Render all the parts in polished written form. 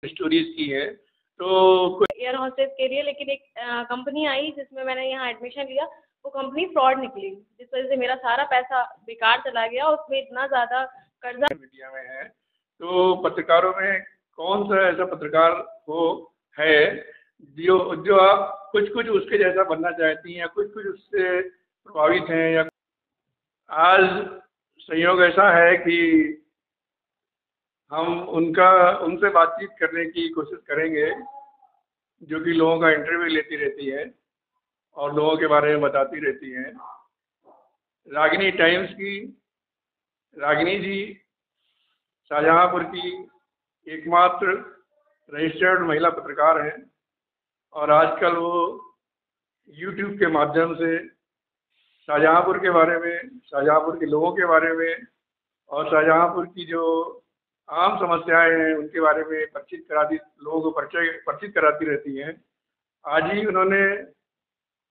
Stories की है। तो एयर होस्टेस के लिए, लेकिन एक कंपनी आई जिसमें मैंने यहाँ एडमिशन लिया, वो कंपनी फ्रॉड निकली, जिस वजह से मेरा सारा पैसा बेकार चला गया। उसमें इतना ज़्यादा कर्जा मीडिया में है, तो पत्रकारों में कौन सा ऐसा पत्रकार हो है जो जो आप कुछ कुछ उसके जैसा बनना चाहती हैं या कुछ कुछ उससे प्रभावित हैं? या आज संयोग ऐसा है कि हम उनसे बातचीत करने की कोशिश करेंगे जो कि लोगों का इंटरव्यू लेती रहती है और लोगों के बारे में बताती रहती हैं। रागिनी टाइम्स की रागिनी जी शाहजहांपुर की एकमात्र रजिस्टर्ड महिला पत्रकार हैं और आजकल वो यूट्यूब के माध्यम से शाहजहांपुर के बारे में, शाहजहांपुर के लोगों के बारे में और शाहजहांपुर की जो आम समस्याएं हैं उनके बारे में लोगों को परिचित कराती रहती हैं। आज ही उन्होंने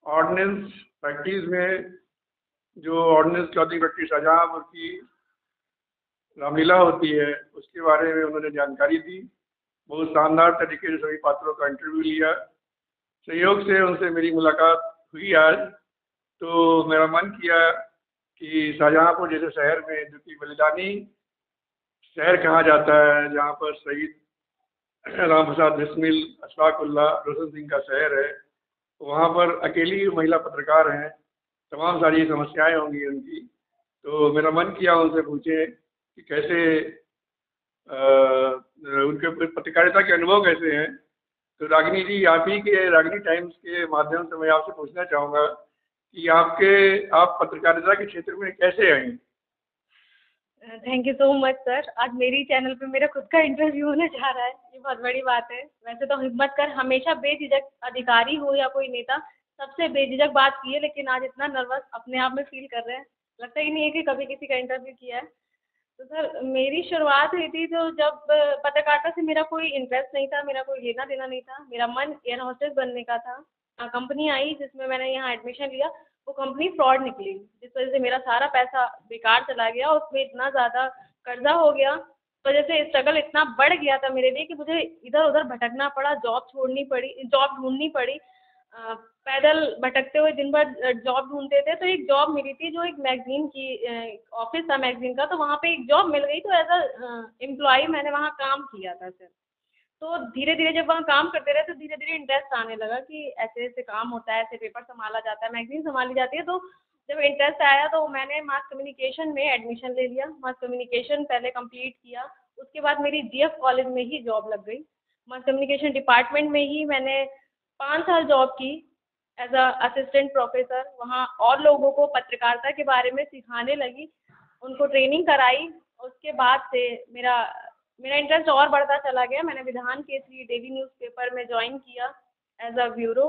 ऑर्डिनेंस फैक्ट्रीज में, जो ऑर्डिनेंस क्लॉथिंग फैक्ट्री शाहजहांपुर की रामलीला होती है, उसके बारे में उन्होंने जानकारी दी। बहुत शानदार तरीके से सभी पात्रों का इंटरव्यू लिया। संयोग से उनसे मेरी मुलाकात हुई आज, तो मेरा मन किया कि शाहजहांपुर जैसे शहर में, जो कि बलिदानी शहर कहा जाता है, जहाँ पर शहीद राम प्रसाद बिस्मिल, अशफाक उल्लाह, रोशन सिंह का शहर है, वहाँ पर अकेली महिला पत्रकार हैं, तमाम सारी समस्याएं होंगी उनकी। तो मेरा मन किया उनसे पूछे कि कैसे उनके पत्रकारिता के अनुभव कैसे हैं। तो रागिनी जी, आप ही के रागिनी टाइम्स के माध्यम से मैं आपसे पूछना चाहूँगा कि आप पत्रकारिता के क्षेत्र में कैसे आई? Thank you so much sir. आज मेरी चैनल पे मेरा खुद का इंटरव्यू होने जा रहा है, ये बहुत बड़ी बात है। वैसे तो हिम्मत कर हमेशा बेझिझक, अधिकारी हो या कोई नेता, सबसे बेझिझक बात की है, लेकिन आज इतना नर्वस अपने आप में फील कर रहे हैं, लगता ही नहीं है कि कभी किसी का इंटरव्यू किया है। तो सर, मेरी शुरुआत हुई थी तो जब पत्रकारिता से मेरा कोई इंटरेस्ट नहीं था, मेरा कोई लेना देना नहीं था, मेरा मन एयर होस्टेस बनने का था। कंपनी आई जिसमें मैंने यहाँ एडमिशन लिया, वो कंपनी फ्रॉड निकली, जिस वजह से मेरा सारा पैसा बेकार चला गया। उसमें इतना ज़्यादा कर्जा हो गया, इस वजह से स्ट्रगल इतना बढ़ गया था मेरे लिए कि मुझे इधर उधर भटकना पड़ा, जॉब छोड़नी पड़ी, जॉब ढूंढनी पड़ी। पैदल भटकते हुए दिन भर जॉब ढूंढते थे, तो एक जॉब मिली थी जो एक मैगजीन की ऑफिस था मैगजीन का, तो वहाँ पे एक जॉब मिल गई। तो एज अ एम्प्लॉय मैंने वहाँ काम किया था सर। तो धीरे धीरे जब वहाँ काम करते रहे तो धीरे धीरे इंटरेस्ट आने लगा कि ऐसे ऐसे काम होता है, ऐसे पेपर संभाला जाता है, मैगजीन संभाली जाती है। तो जब इंटरेस्ट आया तो मैंने मास कम्युनिकेशन में एडमिशन ले लिया। मास कम्युनिकेशन पहले कंप्लीट किया, उसके बाद मेरी जीएफ कॉलेज में ही जॉब लग गई। मास कम्युनिकेशन डिपार्टमेंट में ही मैंने 5 साल जॉब की एज अ असिस्टेंट प्रोफेसर। वहाँ और लोगों को पत्रकारिता के बारे में सिखाने लगी, उनको ट्रेनिंग कराई। उसके बाद से मेरा मेरा इंटरेस्ट और बढ़ता चला गया। मैंने विधान केसरी डेली न्यूज़पेपर में ज्वाइन किया एज अ ब्यूरो।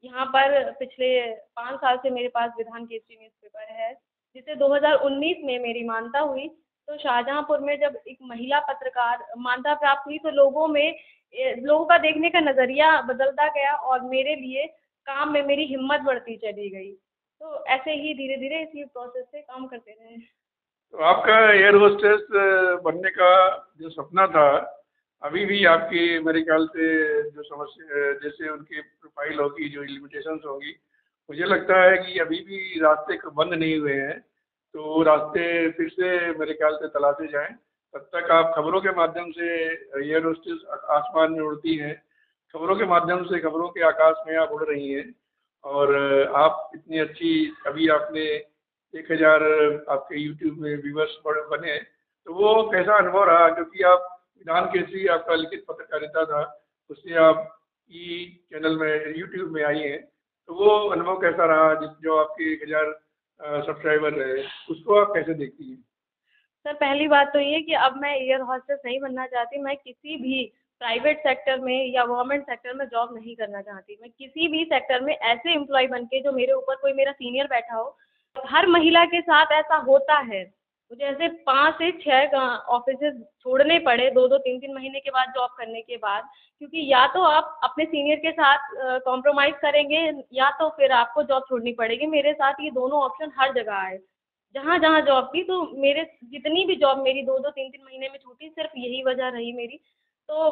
यहाँ पर पिछले 5 साल से मेरे पास विधान केसरी न्यूज़पेपर है, जिसे 2019 में मेरी मान्यता हुई। तो शाहजहांपुर में जब एक महिला पत्रकार मान्यता प्राप्त हुई, तो लोगों का देखने का नज़रिया बदलता गया और मेरे लिए काम में मेरी हिम्मत बढ़ती चली गई। तो ऐसे ही धीरे धीरे इसी प्रोसेस से काम करते रहे। तो आपका एयर होस्टेस बनने का जो सपना था, अभी भी आपकी मेरे ख्याल से जो समस्या, जैसे उनकी प्रोफाइल होगी, जो लिमिटेशंस होंगी, मुझे लगता है कि अभी भी रास्ते बंद नहीं हुए हैं। तो रास्ते फिर से मेरे ख्याल से तलाशे जाएं। तब तक आप खबरों के माध्यम से, एयर होस्टेस आसमान में उड़ती हैं, खबरों के माध्यम से खबरों के आकाश में आप उड़ रही हैं। और आप इतनी अच्छी, अभी आपने 1000 आपके यूट्यूब में व्यूवर्स बने, तो वो कैसा अनुभव रहा? क्योंकि आप विधान केसरी आपका लिखित पत्रकारिता था, उससे आप ई चैनल में, यूट्यूब में आई हैं, तो वो अनुभव कैसा रहा? जो आपके 1000 सब्सक्राइबर रहे, उसको आप कैसे देखती हैं? सर, पहली बात तो ये कि अब मैं एयर होस्टेस नहीं बनना चाहती। मैं किसी भी प्राइवेट सेक्टर में या गवर्नमेंट सेक्टर में जॉब नहीं करना चाहती। मैं किसी भी सेक्टर में ऐसे एम्प्लॉय बन के, जो मेरे ऊपर कोई मेरा सीनियर बैठा हो। हर महिला के साथ ऐसा होता है। मुझे ऐसे 5 से 6 ऑफिसेज छोड़ने पड़े 2-2 3-3 महीने के बाद जॉब करने के बाद, क्योंकि या तो आप अपने सीनियर के साथ कॉम्प्रोमाइज़ करेंगे, या तो फिर आपको जॉब छोड़नी पड़ेगी। मेरे साथ ये दोनों ऑप्शन हर जगह आए। जहाँ-जहाँ जॉब की, तो मेरे जितनी भी जॉब मेरी 2-2 3-3 महीने में छूटी, सिर्फ यही वजह रही मेरी। तो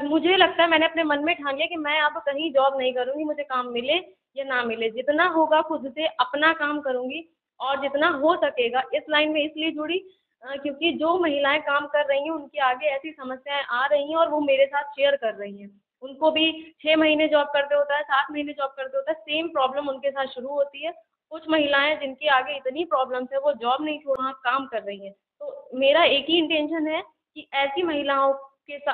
मुझे लगता है मैंने अपने मन में ठान लिया कि मैं अब कहीं जॉब नहीं करूँगी, मुझे काम मिले या ना मिले। जितना होगा खुद से अपना काम करूँगी और जितना हो सकेगा इस लाइन में इसलिए जुड़ी क्योंकि जो महिलाएँ काम कर रही हैं उनके आगे ऐसी समस्याएँ आ रही हैं और वो मेरे साथ शेयर कर रही हैं। उनको भी 6 महीने जॉब करते होता है, 7 महीने जॉब करते होता है, सेम प्रॉब्लम उनके साथ शुरू होती है। कुछ महिलाएँ जिनके आगे इतनी प्रॉब्लम्स है वो जॉब नहीं छोड़ वहाँ काम कर रही हैं। तो मेरा एक ही इंटेंशन है कि ऐसी महिलाओं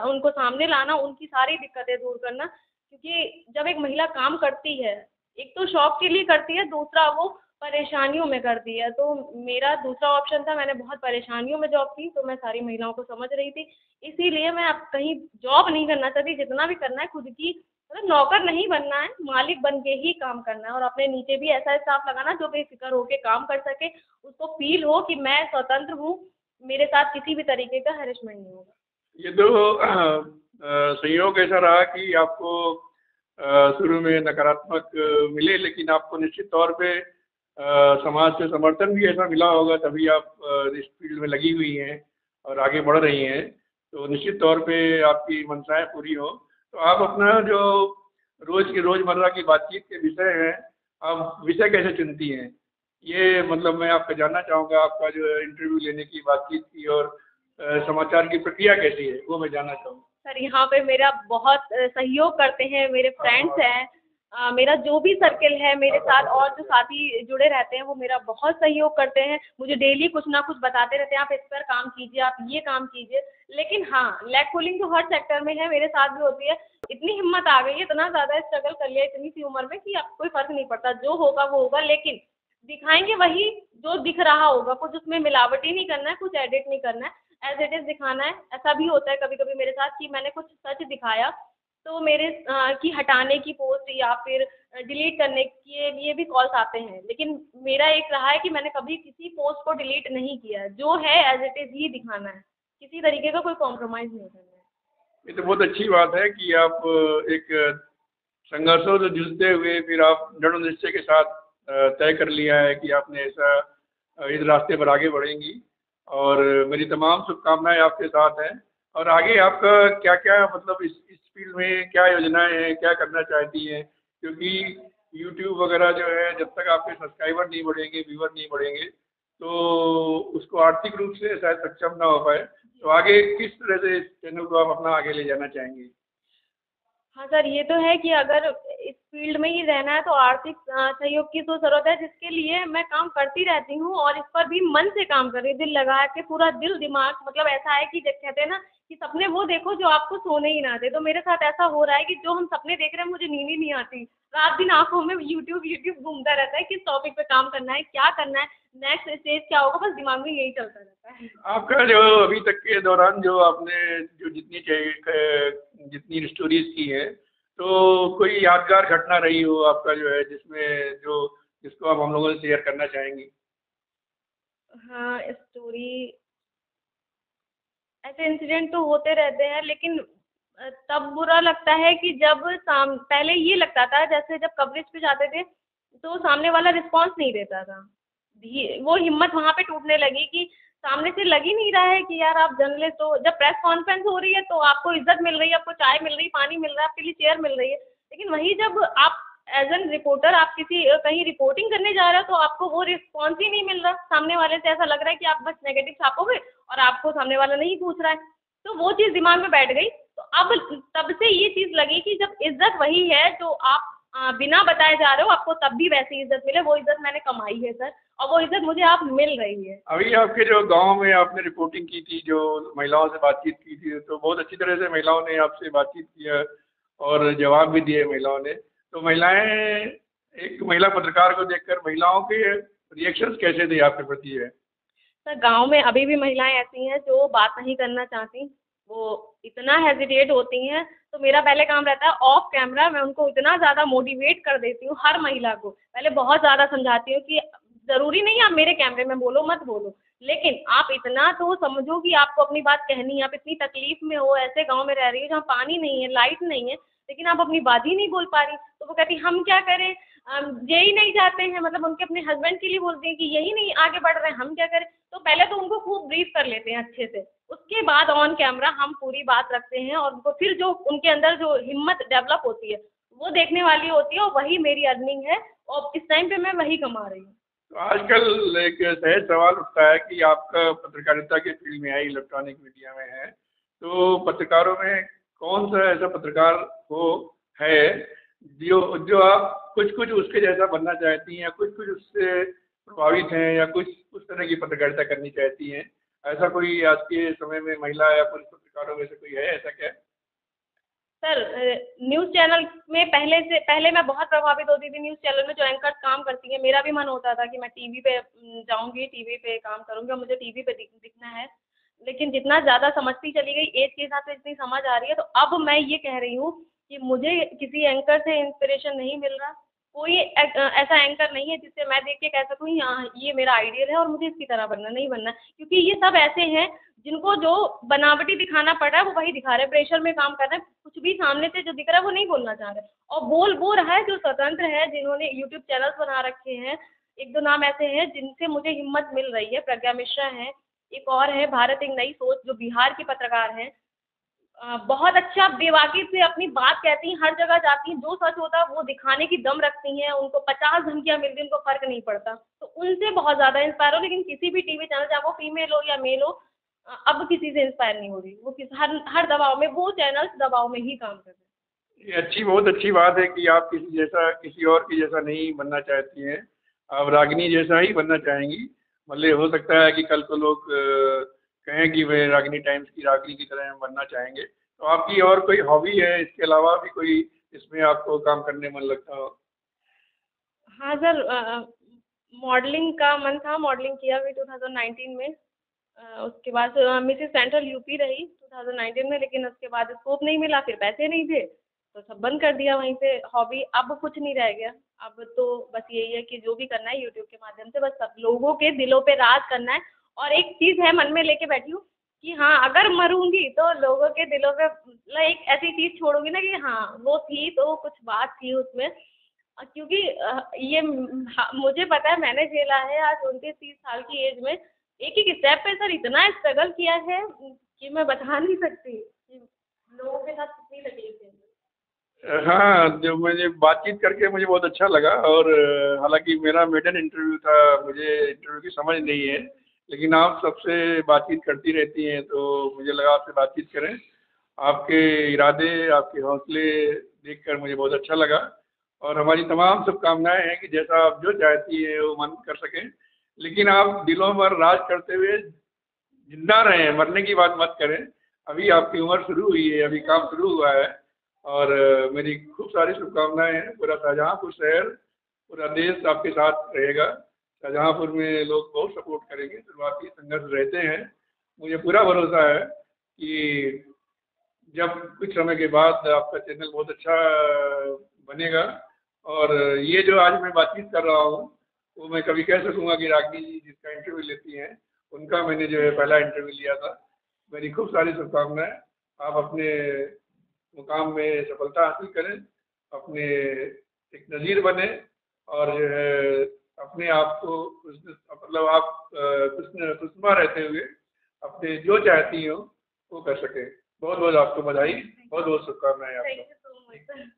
उनको सामने लाना, उनकी सारी दिक्कतें दूर करना क्योंकि जब एक महिला काम करती है, एक तो शौक के लिए करती है, दूसरा वो परेशानियों में करती है। तो मेरा दूसरा ऑप्शन था, मैंने बहुत परेशानियों में जॉब की, तो मैं सारी महिलाओं को समझ रही थी। इसीलिए मैं अब कहीं जॉब नहीं करना चाहती, जितना भी करना है खुद की मतलब नौकर नहीं बनना है, मालिक बन के ही काम करना है और अपने नीचे भी ऐसा स्टाफ लगाना जो बेफ़िक्र होके काम कर सके, उसको फ़ील हो कि मैं स्वतंत्र हूँ, मेरे साथ किसी भी तरीके का हैरेसमेंट नहीं होगा। ये तो संयोग ऐसा रहा कि आपको शुरू में नकारात्मक मिले, लेकिन आपको निश्चित तौर पे समाज से समर्थन भी ऐसा मिला होगा, तभी आप इस फील्ड में लगी हुई हैं और आगे बढ़ रही हैं। तो निश्चित तौर पे आपकी मंशाएँ पूरी हों। तो आप अपना जो रोज़मर्रा की बातचीत के विषय हैं, आप विषय कैसे चुनती हैं? ये मतलब मैं आपसे जानना चाहूँगा, आपका जो इंटरव्यू लेने की बातचीत की और समाचार की प्रक्रिया कैसी है, वो मैं जानना चाहूँगा। सर यहाँ पे मेरा बहुत सहयोग करते हैं, मेरे फ्रेंड्स हैं मेरा जो भी सर्किल है मेरे साथ और जो साथी जुड़े रहते हैं वो मेरा बहुत सहयोग करते हैं। मुझे डेली कुछ ना कुछ बताते रहते हैं, आप इस पर काम कीजिए, आप ये काम कीजिए। लेकिन हाँ, लेग पुलिंग तो हर सेक्टर में है, मेरे साथ भी होती है। इतनी हिम्मत आ गई है, इतना ज़्यादा स्ट्रगल कर लिया इतनी सी उम्र में कि अब कोई फ़र्क नहीं पड़ता, जो होगा वो होगा। लेकिन दिखाएँगे वही जो दिख रहा होगा, कुछ उसमें मिलावटी नहीं करना है, कुछ एडिट नहीं करना है, एज़ इट इज़ दिखाना है। ऐसा भी होता है कभी-कभी मेरे साथ कि मैंने कुछ सच दिखाया, तो मेरे कि हटाने की पोस्ट या फिर डिलीट करने के लिए भी कॉल्स आते हैं। लेकिन मेरा एक रहा है कि मैंने कभी किसी पोस्ट को डिलीट नहीं किया है, जो है एज़ इट इज़ ही दिखाना है, किसी तरीके का कोई कॉम्प्रोमाइज़ नहीं करना है। ये तो बहुत अच्छी बात है कि आप एक संघर्षों से जूझते हुए फिर आप दृढ़ निश्चय के साथ तय कर लिया है कि आपने ऐसा इस रास्ते पर आगे बढ़ेंगी और मेरी तमाम शुभकामनाएं आपके साथ हैं। और आगे आपका क्या क्या मतलब इस फील्ड में क्या योजनाएं हैं, क्या करना चाहती हैं? क्योंकि यूट्यूब वगैरह जो है, जब तक आपके सब्सक्राइबर नहीं बढ़ेंगे, व्यूअर नहीं बढ़ेंगे, तो उसको आर्थिक रूप से शायद सक्षम ना हो पाए। तो आगे किस तरह से इस चैनल को आप अपना आगे ले जाना चाहेंगी? हाँ सर, ये तो है कि अगर इस फील्ड में ही रहना है तो आर्थिक सहयोग की तो ज़रूरत है, जिसके लिए मैं काम करती रहती हूँ और इस पर भी मन से काम कर रही हूँ, दिल लगा के पूरा दिल दिमाग मतलब ऐसा है कि कहते हैं ना कि सपने वो देखो जो आपको सोने ही ना दे। तो मेरे साथ ऐसा हो रहा है कि जो हम सपने देख रहे हैं मुझे नींद ही नहीं आती। रात दिन आँखों में यूट्यूब यूट्यूब घूमता रहता है, किस टॉपिक पे काम करना है, क्या करना है, नेक्स्ट स्टेज क्या होगा, बस दिमाग में यही चलता रहता है। आपका जो अभी तक के दौरान जो आपने जो जितनी स्टोरीज की है, तो कोई यादगार घटना रही हो आपका जो है जिसमें जो जिसको आप हम लोगों से शेयर करना चाहेंगी? हाँ, स्टोरी ऐसे इंसिडेंट तो होते रहते हैं लेकिन तब बुरा लगता है कि जब पहले ये लगता था जैसे जब कवरेज पे जाते थे तो सामने वाला रिस्पॉन्स नहीं देता था। वो हिम्मत वहाँ पे टूटने लगी कि सामने से लग ही नहीं रहा है कि यार आप जर्नलिस्ट हो। जब प्रेस कॉन्फ्रेंस हो रही है तो आपको इज्जत मिल रही है, आपको चाय मिल रही है, पानी मिल रहा है, आपके लिए चेयर मिल रही है। लेकिन वही जब आप एज एन रिपोर्टर आप किसी कहीं रिपोर्टिंग करने जा रहे हो तो आपको वो रिस्पॉन्स ही नहीं मिल रहा। सामने वाले से ऐसा लग रहा है कि आप बस नेगेटिव छापोगे और आपको सामने वाला नहीं पूछ रहा है। तो वो चीज़ दिमाग में बैठ गई। तो अब तब से ये चीज़ लगी कि जब इज्जत वही है जो आप बिना बताए जा रहे हो, आपको तब भी वैसी इज्जत मिले, वो इज्जत मैंने कमाई है सर और वो इज्जत मुझे आप मिल रही है। अभी आपके जो गांव में आपने रिपोर्टिंग की थी, जो महिलाओं से बातचीत की थी, तो बहुत अच्छी तरह से महिलाओं ने आपसे बातचीत किया और जवाब भी दिए महिलाओं ने। तो महिलाएं, एक महिला पत्रकार को देखकर महिलाओं के रिएक्शंस कैसे थे आपके प्रति है? सर गाँव में अभी भी महिलाएं ऐसी हैं जो बात नहीं करना चाहती, वो इतना हेजिटेट होती हैं। तो मेरा पहले काम रहता है ऑफ कैमरा मैं उनको इतना ज़्यादा मोटिवेट कर देती हूँ हर महिला को। पहले बहुत ज़्यादा समझाती हूँ कि ज़रूरी नहीं है आप मेरे कैमरे में बोलो, मत बोलो, लेकिन आप इतना तो समझो कि आपको अपनी बात कहनी है। आप इतनी तकलीफ़ में हो, ऐसे गाँव में रह रही हो जहाँ पानी नहीं है, लाइट नहीं है, लेकिन आप अपनी बात ही नहीं बोल पा रही। तो वो कहती हम क्या करें, यही नहीं चाहते हैं, मतलब उनके अपने हस्बैंड के लिए बोलती हैं कि यही नहीं आगे बढ़ रहे हैं, हम क्या करें। तो पहले तो उनको खूब ब्रीफ कर लेते हैं अच्छे से, उसके बाद ऑन कैमरा हम पूरी बात रखते हैं और उनको फिर जो उनके अंदर जो हिम्मत डेवलप होती है वो देखने वाली होती है और वही मेरी अर्निंग है और इस टाइम पे मैं वही कमा रही हूँ। तो आजकल एक सहज सवाल उठता है कि आपका पत्रकारिता के फील्ड में है, इलेक्ट्रॉनिक मीडिया में है, तो पत्रकारों में कौन सा ऐसा पत्रकार हो है जो जो आप कुछ कुछ उसके जैसा बनना चाहती हैं या कुछ कुछ उससे प्रभावित हैं या कुछ उस तरह की पत्रकारिता करनी चाहती हैं? ऐसा कोई आज के समय में महिला या पुरुष पत्रकारों में से कोई है ऐसा क्या? सर न्यूज़ चैनल में पहले मैं बहुत प्रभावित होती थी न्यूज़ चैनल में जो एंकर्स काम करती हैं, मेरा भी मन होता था कि मैं टीवी पे जाऊंगी, टीवी पे काम करूंगी और मुझे टीवी पे दिखना है। लेकिन जितना ज़्यादा समझती चली गई, एज के हिसाब से इतनी समझ आ रही है, तो अब मैं ये कह रही हूँ कि मुझे किसी एंकर से इंस्पिरेशन नहीं मिल रहा। कोई ऐसा एंकर नहीं है जिससे मैं देख के कह सकूँ हाँ ये मेरा आइडियल है और मुझे इसकी तरह बनना नहीं बनना, क्योंकि ये सब ऐसे हैं जिनको जो बनावटी दिखाना पड़ रहा है वो वही दिखा रहे हैं, प्रेशर में काम कर रहे हैं, कुछ भी सामने से जो दिख रहा है वो नहीं बोलना चाह रहे और बोल वो रहा है जो स्वतंत्र है, जिन्होंने यूट्यूब चैनल्स बना रखे हैं। एक दो नाम ऐसे हैं जिनसे मुझे हिम्मत मिल रही है, प्रज्ञा मिश्रा हैं, एक और है भारत एक नई सोच जो बिहार की पत्रकार हैं। बहुत अच्छा बेबाकी से अपनी बात कहती हैं, हर जगह जाती हैं, जो सच होता है वो दिखाने की दम रखती हैं, उनको 50 धमकियाँ मिलती हैं, उनको फ़र्क नहीं पड़ता। तो उनसे बहुत ज़्यादा इंस्पायर हो, लेकिन किसी भी टीवी चैनल चाहे वो फीमेल हो या मेल हो, अब किसी से इंस्पायर नहीं हो रही। वो हर दबाव में, वो चैनल्स दबाव में ही काम कर रहे हैं। ये बहुत अच्छी बात है कि आप किसी और की जैसा नहीं बनना चाहती हैं, आप रागिनी जैसा ही बनना चाहेंगी। मतलब हो सकता है कि कल को लोग कहें कि वे रागिनी टाइम्स की रागिनी की तरह बनना चाहेंगे। तो आपकी और कोई हॉबी है इसके अलावा भी कोई इसमें आपको काम करने मन लगता हो? हाँ सर, मॉडलिंग का मन था, मॉडलिंग किया भी 2019 में। उसके बाद मिसेस सेंट्रल यूपी रही 2019 में, लेकिन उसके बाद स्कोप नहीं मिला, फिर पैसे नहीं थे तो सब बंद कर दिया वहीं से। हॉबी अब कुछ नहीं रह गया। अब तो बस यही है कि जो भी करना है यूट्यूब के माध्यम से बस सब लोगों के दिलों पे राज करना है। और एक चीज़ है मन में लेके बैठी हूँ कि हाँ अगर मरूंगी तो लोगों के दिलों पे मतलब एक ऐसी चीज़ छोड़ूंगी ना कि हाँ वो थी तो कुछ बात थी उसमें। क्योंकि ये मुझे पता है, मैंने झेला है आज 29-30 साल की एज में एक एक स्टेप पे सर इतना स्ट्रगल किया है कि मैं बता नहीं सकती कि लोगों के साथ कितनी तकलीफ है। हाँ, जो मुझे बातचीत करके मुझे बहुत अच्छा लगा और हालांकि मेरा मेडन इंटरव्यू था, मुझे इंटरव्यू की समझ नहीं है, लेकिन आप सबसे बातचीत करती रहती हैं तो मुझे लगा आपसे बातचीत करें। आपके इरादे, आपके हौसले देखकर मुझे बहुत अच्छा लगा और हमारी तमाम शुभकामनाएं हैं कि जैसा आप जो चाहती है वो मन कर सकें, लेकिन आप दिलों पर राज करते हुए जिंदा रहें, मरने की बात मत करें। अभी आपकी उम्र शुरू हुई है, अभी काम शुरू हुआ है और मेरी खूब सारी शुभकामनाएं हैं। पूरा शाहजहाँपुर शहर, पूरा देश आपके साथ रहेगा। शाहजहाँपुर में लोग बहुत सपोर्ट करेंगे, शुरुआती संघर्ष रहते हैं। मुझे पूरा भरोसा है कि जब कुछ समय के बाद आपका चैनल बहुत अच्छा बनेगा और ये जो आज मैं बातचीत कर रहा हूँ वो मैं कभी कह सकूँगा कि रागिनी जी जिसका इंटरव्यू लेती हैं उनका मैंने जो है पहला इंटरव्यू लिया था। मेरी खूब सारी शुभकामनाएं। आप अपने मुकाम में सफलता हासिल करें, अपने एक नज़ीर बने और जो है अपने आप को मतलब आप खुशनुमा रहते हुए अपने जो चाहती हो वो कर सकें। बहुत बहुत आपको बधाई, बहुत बहुत शुभकामनाएं आपको। Thank you so much sir.